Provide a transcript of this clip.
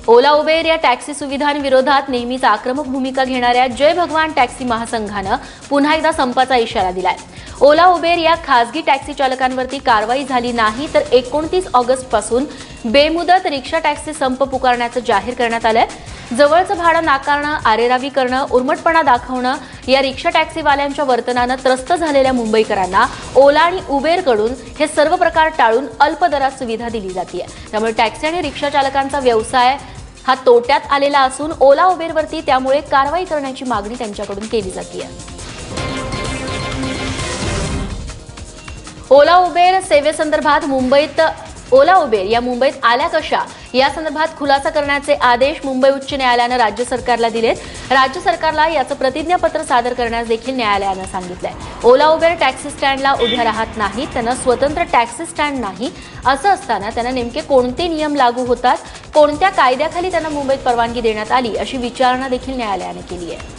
ओला Uber या taxi सुविधांविरोधात नेहमीच आक्रमक भूमिका घेणाऱ्या जय भगवान टॅक्सी महासंघानं पुन्हा एकदा संपाचा इशारा दिलाय। ओला उबेर या खासगी टॅक्सी चालकांवरती कारवाई झाली नाही तर 29 ऑगस्ट पासून बेमुदत रिक्षा टॅक्सी संप पुकारण्याचं जाहीर करण्यात आलंय। जवळचं भाडं नाकारणं, आरेरावी करणं, उर्मटपणा दाखवणं या रिक्षा टॅक्सीवाल्यांच्या वर्तनानं त्रस्त झालेल्या मुंबईकरांना ओला आणि उबेरकडून हे सर्व प्रकार टाळून अल्प दरात सुविधा दिली जाते। त्यामुळे टॅक्सी आणि रिक्षा चालकांचा व्यवसाय हा तोट्यात आलेला असून ओला उबेरवरती त्यामुळे कारवाई करण्याची मागणी त्यांच्याकडून केली जाते। ओला उबेर सेवेसंदर्भात ओला उबेर या मुंबईत आल्या कशा या संदर्भात खुलासा करण्याचे आदेश मुंबई उच्च न्यायालयानं राज्य सरकारला दिलेत। राज्य सरकारला याचं प्रतिज्ञापत्र सादर करण्यास देखील न्यायालयानं सांगितलंय। ओला उबेर टॅक्सी स्टँडला उभ्या राहत नाही, त्यांना स्वतंत्र टॅक्सी स्टँड नाही। असं असताना त्यांना नेमके कोणते नियम लागू होतात, कोणत्या कायद्याखाली त्यांना मुंबईत परवानगी देण्यात आली अशी विचारणा देखील न्यायालयाने केली आहे।